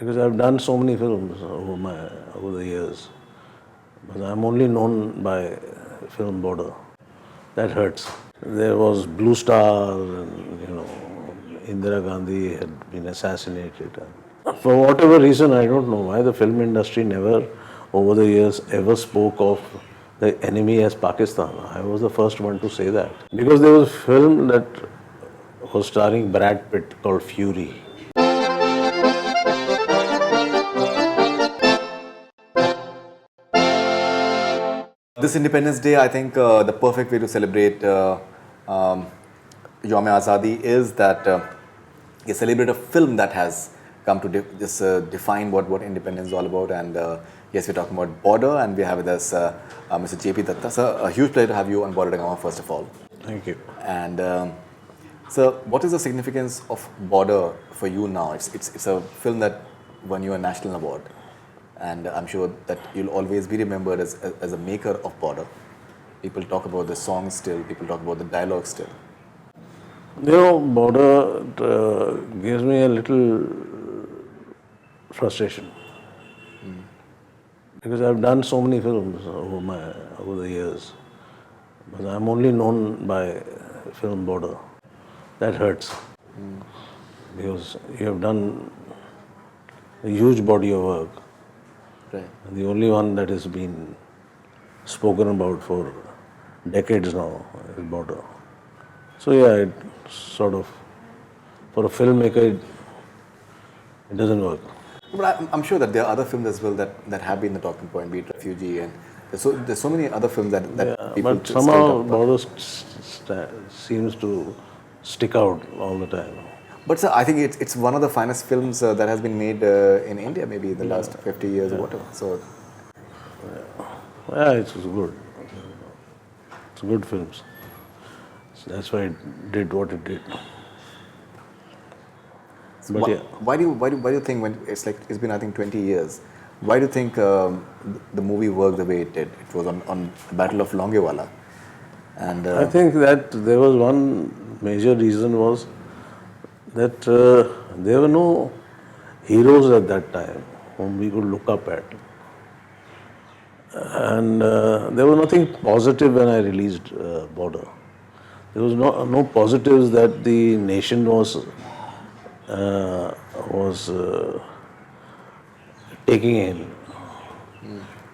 because I've done so many films over the years. But I'm only known by film border. That hurts. There was Blue Star, and Indira Gandhi had been assassinated. For whatever reason, I don't know why the film industry never, over the years, ever spoke of the enemy as Pakistan. I was the first one to say that. Because there was a film that was starring Brad Pitt called Fury. This Independence Day, I think the perfect way to celebrate um, Yom Azadi is that you celebrate a film that has come to just define what independence is all about. And yes, we're talking about border, and we have with us Mr. J.P.Dutta. Sir, a huge pleasure to have you on Bollywood Hungama, first of all. Thank you. And sir, what is the significance of border for you now? It's a film that won you a national award. And I'm sure that you'll always be remembered as a maker of border. People talk about the songs still, people talk about the dialogue still. Border gives me a little frustration. Because I've done so many films over the years. But I'm only known by film border. That hurts. Because you have done a huge body of work. Right. And the only one that has been spoken about for decades now is border. So yeah, it sort of, for a filmmaker, it doesn't work. But I'm sure that there are other films as well that have been the talking point, be it Refugee, and there's so many other films that people but still somehow talk about. border seems to stick out all the time. But sir, I think it's one of the finest films that has been made in India, maybe in the last 50 years or whatever. So Yeah, it's good. It's good films. So that's why it did what it did. But yeah. why do you think, when it's been I think 20 years, why do you think the movie worked the way it did? It was on Battle of Longewala, and I think that there was one major reason was that there were no heroes at that time whom we could look up at. And there was nothing positive when I released Border. There was no positives that the nation was taking in.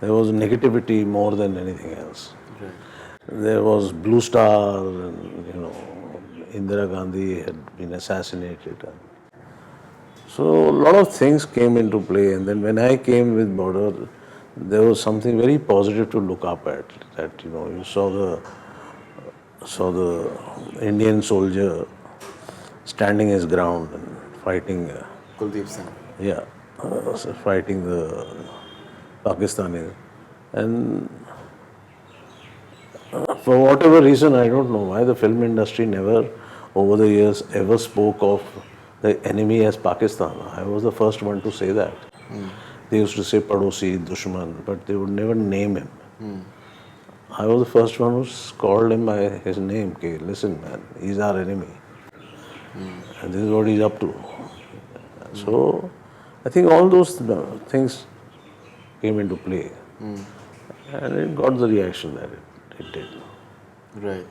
There was negativity more than anything else. There was Blue Star, and Indira Gandhi had been assassinated. So a lot of things came into play, and then when I came with Border, there was something very positive to look up at. That you saw the Indian soldier standing his ground and fighting. Kuldeep Singh. Yeah, fighting the Pakistanis, and for whatever reason, I don't know why the film industry never, over the years, ever spoke of the enemy as Pakistan. I was the first one to say that. They used to say Padosi, Dushman, but they would never name him. I was the first one who called him by his name. Okay, listen, man, he's our enemy. And this is what he's up to. So, I think all those things came into play. And it got the reaction that it did. Right.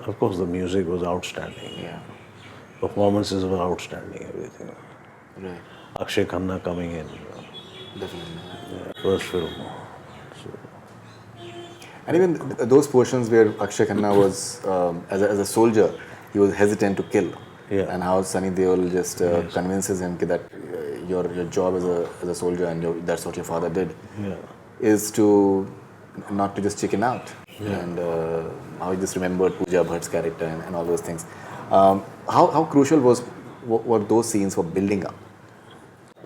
Of course, the music was outstanding. Yeah. Performances were outstanding, everything. Right. Akshay Khanna coming in, Definitely. first film. So, And even those portions where Akshay Khanna was, as a soldier, he was hesitant to kill. Yeah. And how Sunny Deol just convinces him that your job as a soldier, and that's what your father did, is to not to just chicken out. And how he just remembered Pooja Bhatt's character and all those things. How crucial were those scenes for building up?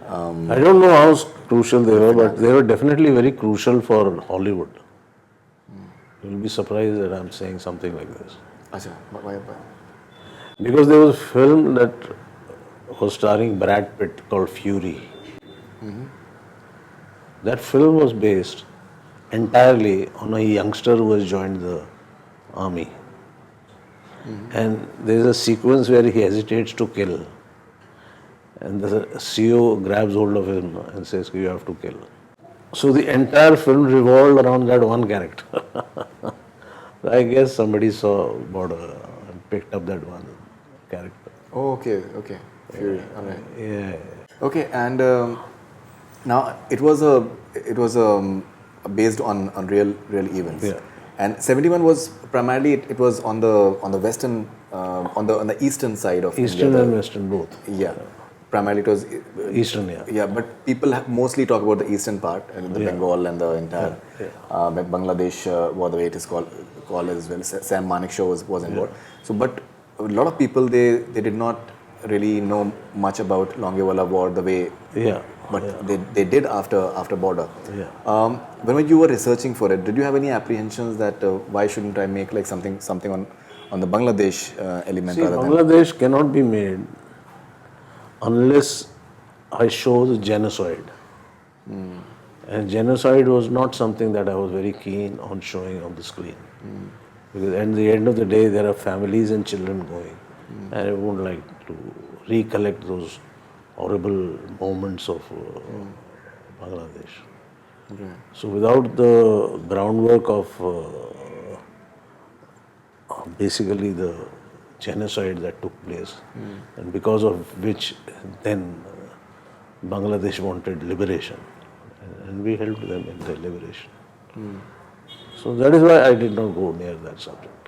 I don't know how crucial they were, but they were definitely very crucial for Hollywood. You'll be surprised that I'm saying something like this. Acha, why? Because there was a film that was starring Brad Pitt called Fury. That film was based entirely on a youngster who has joined the army. And there is a sequence where he hesitates to kill. and the CEO grabs hold of him and says, "You have to kill." So the entire film revolved around that one character. I guess somebody saw border and picked up that one character. Oh, okay, okay. Fury. All right. Yeah. Okay, and now it was based on real events. Yeah. And 71 was primarily it was on the western on the eastern side of Eastern India. and Western both. Yeah, primarily it was Eastern, yeah. yeah, but people mostly talk about the eastern part and the Yeah. Bengal and the entire Bangladesh, what the way it is called as well. Sam Manik show was involved. So, but a lot of people they did not really know much about Longewala War the way. Yeah. But they did after border. Yeah. When you were researching for it, did you have any apprehensions that why shouldn't I make like something on the Bangladesh element? See, rather Bangladesh cannot be made unless I show the genocide. And genocide was not something that I was very keen on showing on the screen. Because at the end of the day, there are families and children going. And I wouldn't like to recollect those horrible moments of Bangladesh. Okay. So without the groundwork of basically the genocide that took place, and because of which then Bangladesh wanted liberation, and we helped them in their liberation. So that is why I did not go near that subject.